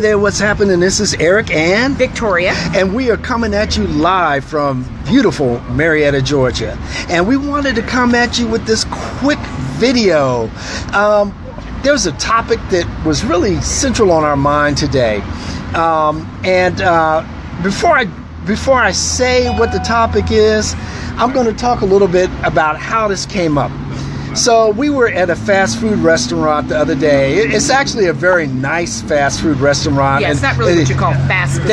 there, what's happening? This is Eric and Victoria, and we are coming at you live from beautiful Marietta, Georgia. And we wanted to come at you with this quick video. There's a topic that was really central on our mind today. Before I say what the topic is, I'm going to talk a little bit about how this came up. So we were at a fast food restaurant the other day. It's actually a very nice fast food restaurant. Yeah, it's not really what you call fast food.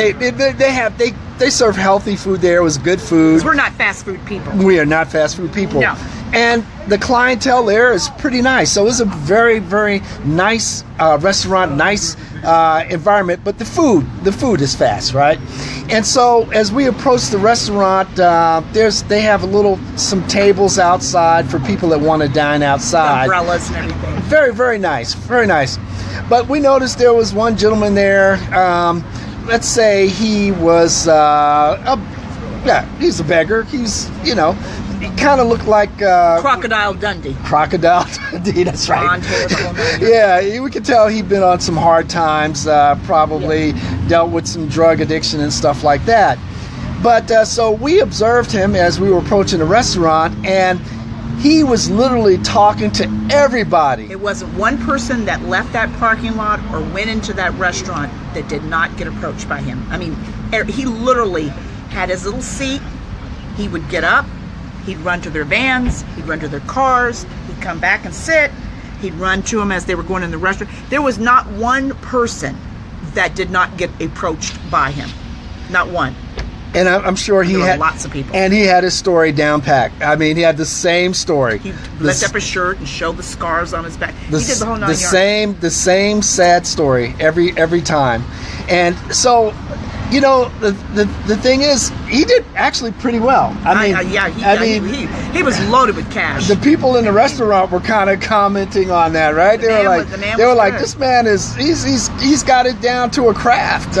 They serve healthy food there. It was good food. 'Cause we're not fast food people. We are not fast food people. No. And the clientele there is pretty nice. So it was a very, very nice restaurant, nice environment. But the food is fast, right? And so as we approach the restaurant, they have some tables outside for people that want to dine outside. Umbrellas and everything. Very, very nice, very nice. But we noticed there was one gentleman there. Let's say he was he's a beggar. He's, he kind of looked like Crocodile Dundee. Crocodile Dundee, that's right. Blonde hair, the whole nine. Yeah, we could tell he'd been on some hard times, probably dealt with some drug addiction and stuff like that. But so we observed him as we were approaching the restaurant, and he was literally talking to everybody. It wasn't one person that left that parking lot or went into that restaurant that did not get approached by him. I mean, he literally had his little seat. He would get up. He'd run to their vans. He'd run to their cars. He'd come back and sit. He'd run to them as they were going in the restaurant. There was not one person that did not get approached by him. Not one. And I'm sure there were lots of people. And he had his story down packed. I mean, he had the same story. He lifted up his shirt and showed the scars on his back. He did the whole 9 yards. The same sad story every time. And so, the thing is, he did actually pretty well. He was loaded with cash. The people in the restaurant were kind of commenting on that, right? They were like, this man he's got it down to a craft.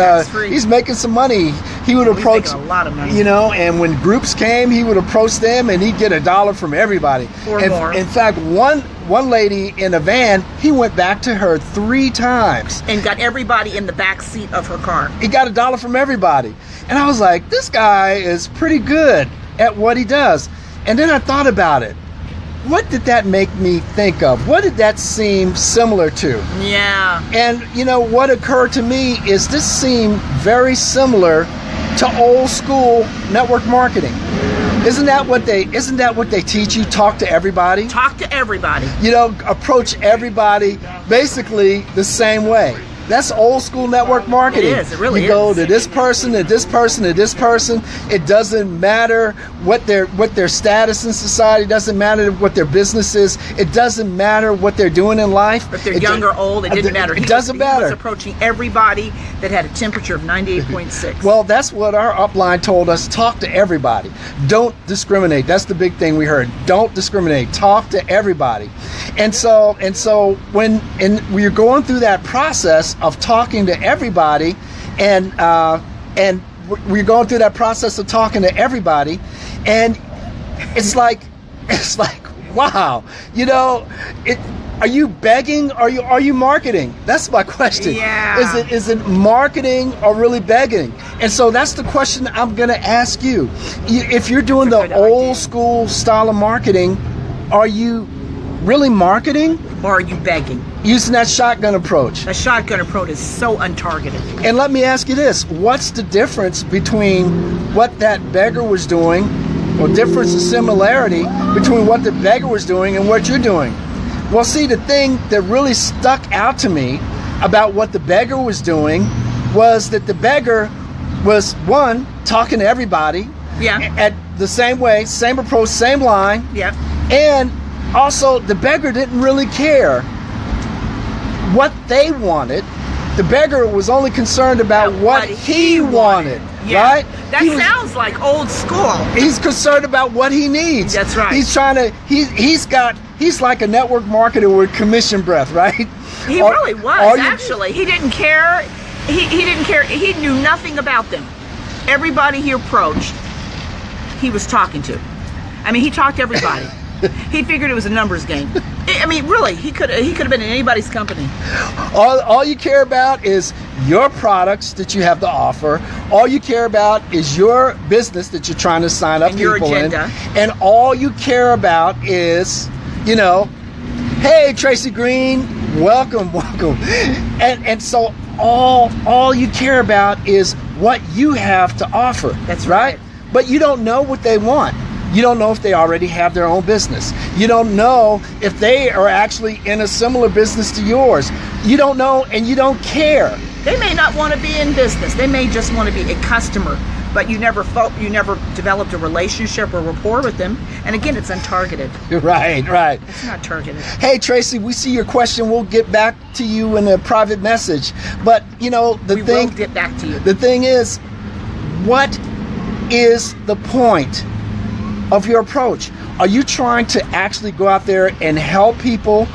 He's making some money. He would approach a lot of money. And when groups came, he would approach them and he'd get $1 from everybody. Or more. In fact, one lady in a van, he went back to her 3 times. And got everybody in the back seat of her car. He got $1 from everybody. And I was like, this guy is pretty good at what he does. And then I thought about it. What did that make me think of? What did that seem similar to? Yeah. And what occurred to me is this seemed very similar to old school network marketing. Isn't that what they teach you? Talk to everybody? Talk to everybody. Approach everybody basically the same way. That's old school network marketing. It is. It really is. You go to this person, to this person, to this person. It doesn't matter what their status in society. It doesn't matter what their business is. It doesn't matter what they're doing in life. If they're young or old, it didn't matter. It doesn't matter. He was approaching everybody that had a temperature of 98.6. Well, that's what our upline told us. Talk to everybody. Don't discriminate. That's the big thing we heard. Don't discriminate. Talk to everybody. And so when we're going through that process of talking to everybody, and we're going through that process of talking to everybody, and it's like wow, are you begging? Are you marketing? That's my question. Yeah. Is it marketing or really begging? And so that's the question I'm going to ask you. If you're doing the old school style of marketing, are you really marketing? Or are you begging? Using that shotgun approach. A shotgun approach is so untargeted. And let me ask you this. What's the difference between what that beggar was doing, or difference and similarity between what the beggar was doing and what you're doing? Well, see, the thing that really stuck out to me about what the beggar was doing was that the beggar was, one, talking to everybody. Yeah. At the same way, same approach, same line. Yeah. And also, the beggar didn't really care what they wanted. The beggar was only concerned about what he wanted. Yeah. Right? That sounds like old school. He's concerned about what he needs. That's right. He's trying to. He's like a network marketer with commission breath, right? He really was. Actually, he didn't care. He didn't care. He knew nothing about them. Everybody he approached, he was talking to. I mean, he talked to everybody. He figured it was a numbers game. I mean, really, he could have been in anybody's company. All you care about is your products that you have to offer. All you care about is your business that you're trying to sign up And your people in. agenda. And all you care about is, hey, Tracy Green, welcome. And so all you care about is what you have to offer. That's right. But you don't know what they want. You don't know if they already have their own business. You don't know if they are actually in a similar business to yours. You don't know, and you don't care. They may not want to be in business. They may just want to be a customer, but you never developed a relationship or rapport with them. And again, it's untargeted. Right. It's not targeted. Hey, Tracy, we see your question. We'll get back to you in a private message. But, we will get back to you. The thing is, what is the point of your approach? Are you trying to actually go out there and help people?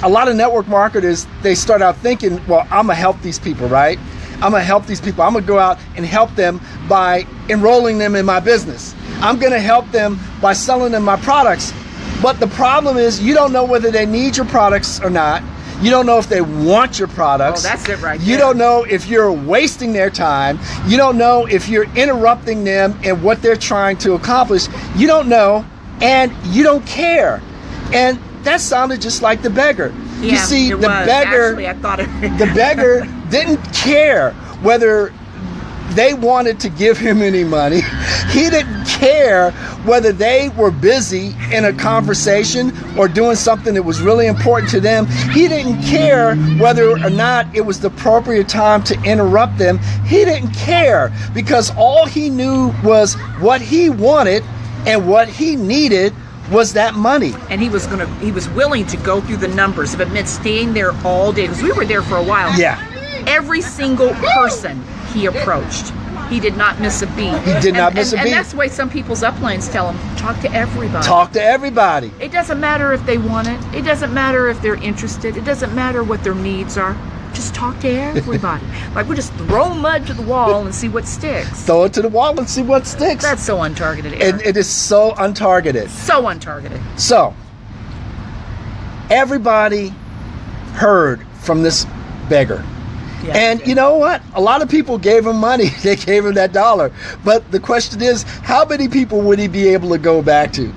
A lot of network marketers, they start out thinking, well, I'm gonna help these people, right? I'm gonna help these people. I'm gonna go out and help them by enrolling them in my business. I'm gonna help them by selling them my products. But the problem is, you don't know whether they need your products or not. You don't know if they want your products. Oh, that's it right there. You don't know if you're wasting their time. You don't know if you're interrupting them in what they're trying to accomplish. You don't know, and you don't care. And that sounded just like the beggar. Yeah, you see, it the was. beggar, Actually, I thought the beggar didn't care whether they wanted to give him any money. He didn't care whether they were busy in a conversation or doing something that was really important to them. He didn't care whether or not it was the appropriate time to interrupt them. He didn't care, because all he knew was what he wanted, and what he needed was that money. And he was willing to go through the numbers if it meant staying there all day, because we were there for a while. Yeah. Every single person he approached, he did not miss a beat. He did not miss a beat. And that's why some people's uplines tell him, talk to everybody. Talk to everybody. It doesn't matter if they want it. It doesn't matter if they're interested. It doesn't matter what their needs are. Just talk to everybody. Like, we just throw mud to the wall and see what sticks. Throw it to the wall and see what sticks. That's so untargeted, Eric. And it is so untargeted. So untargeted. So, everybody heard from this beggar. Yeah, And you know what? A lot of people gave him money. They gave him that $1. But the question is, how many people would he be able to go back to?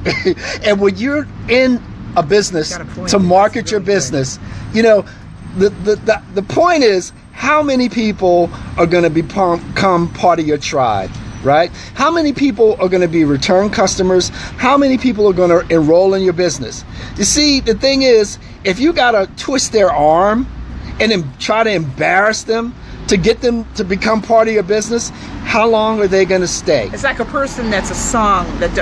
And when you're in a business to market your business, the point is, how many people are going to become part of your tribe, right? How many people are going to be return customers? How many people are going to enroll in your business? You see, the thing is, if you got to twist their arm and then try to embarrass them to get them to become part of your business, how long are they going to stay? It's like a person that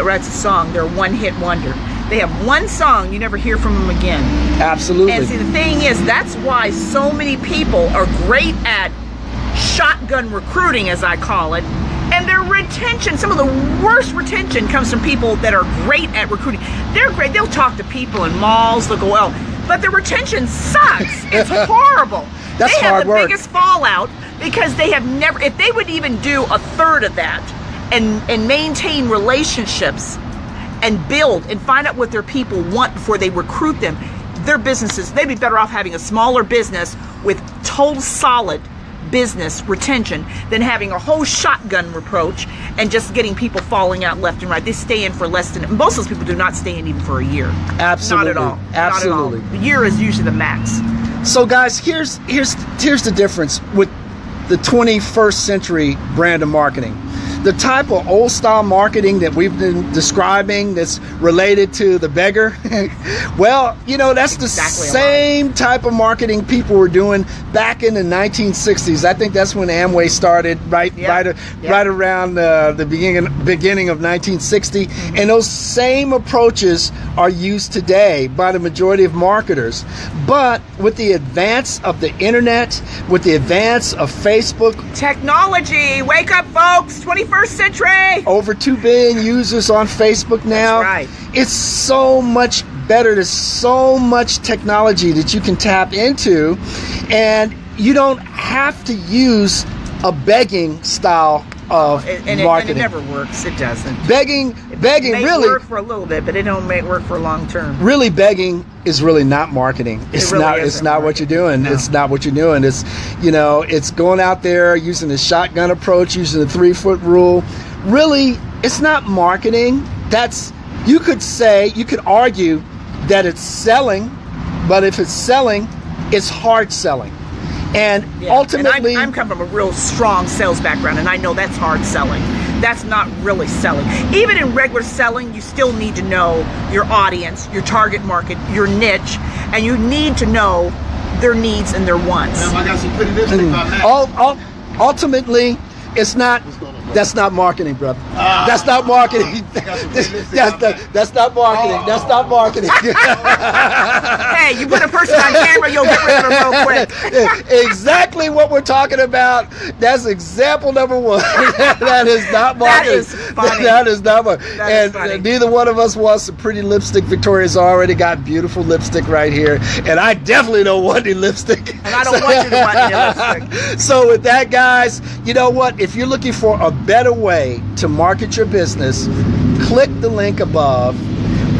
writes a song. They're a one-hit wonder. They have one song, you never hear from them again. Absolutely. And see, the thing is, that's why so many people are great at shotgun recruiting, as I call it, and their retention, some of the worst retention comes from people that are great at recruiting. They're great. They'll talk to people in malls. They'll go, well, but their retention sucks. It's horrible. That's they have hard the work. biggest fallout because they have never, if they would even do a third of that and maintain relationships and build and find out what their people want before they recruit them, their businesses, they'd be better off having a smaller business with total solid business retention than having a whole shotgun approach and just getting people falling out left and right. They stay in for less than, most of those people do not stay in even for a year. Absolutely. Not at all. Absolutely. Not at all. A year is usually the max. So guys, here's the difference with the 21st century brand of marketing. The type of old style marketing that we've been describing that's related to the beggar, well, that's the same type of marketing people were doing back in the 1960s. I think that's when Amway started, right around the beginning of 1960. Mm-hmm. And those same approaches are used today by the majority of marketers. But with the advance of the internet, with the advance of Facebook, technology, wake up, folks! 21st century. Over 2 billion users on Facebook now. That's right. It's so much better. There's so much technology that you can tap into, and you don't have to use a begging style of and marketing. it never works. It doesn't. Begging It may really work for a little bit, but it don't make work for long term. really begging is really not marketing. It's really not. It's isn't not what you're doing. No. It's not what you're doing. It's it's going out there using the shotgun approach, using the 3-foot rule. Really, it's not marketing. You could argue that it's selling, but if it's selling, it's hard selling. And ultimately, and I'm coming from a real strong sales background, and I know that's hard selling. That's not really selling. Even in regular selling, you still need to know your audience, your target market, your niche, and you need to know their needs and their wants. I got some pretty lipstick on that. Ultimately, it's not. That's not marketing, brother. That's not marketing. That's not marketing. That's not marketing. Hey, you put a person on camera, you'll get rid of them real quick. Exactly what we're talking about. That's example number one. That is not marketing. That is funny. That is not marketing. That And is funny. neither one of us wants some pretty lipstick. Victoria's already got beautiful lipstick right here, and I definitely don't want any lipstick. And I don't want you to want any lipstick. So with that, guys, you know what? If you're looking for a better way to market your business, click the link above.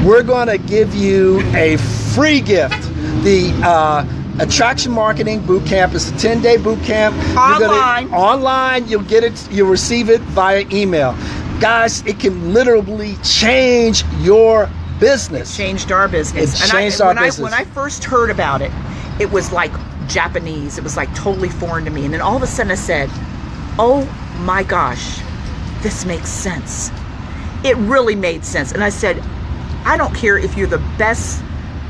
We're going to give you a free gift. The Attraction Marketing Boot Camp is a 10-day boot camp. Online. You'll get it. You'll receive it via email. Guys, it can literally change your business. It changed our business. It changed our business. When I first heard about it, it was like Japanese. It was like totally foreign to me. And then all of a sudden I said, oh my gosh, this makes sense. It really made sense. And I said, I don't care if you're the best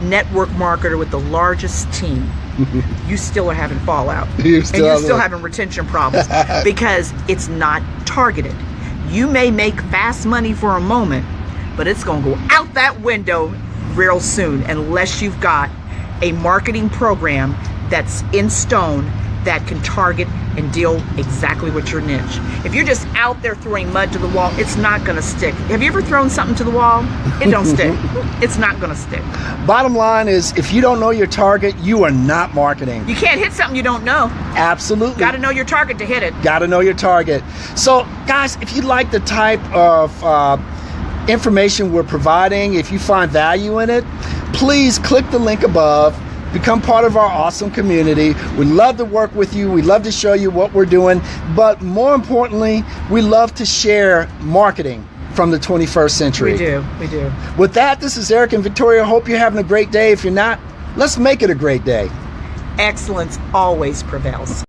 network marketer with the largest team, you still are having fallout. You're still having retention problems because it's not targeted. You may make fast money for a moment, but it's going to go out that window real soon unless you've got a marketing program that's in stone that can target and deal exactly with your niche. If you're just out there throwing mud to the wall, it's not going to stick. Have you ever thrown something to the wall? It don't stick. It's not going to stick. Bottom line is, if you don't know your target, you are not marketing. You can't hit something you don't know. Absolutely. Got to know your target to hit it. Got to know your target. So, guys, if you like the type of information we're providing, if you find value in it, please click the link above. Become part of our awesome community. We love to work with you. We love to show you what we're doing. But more importantly, we love to share marketing from the 21st century. We do. We do. With that, this is Eric and Victoria. Hope you're having a great day. If you're not, let's make it a great day. Excellence always prevails.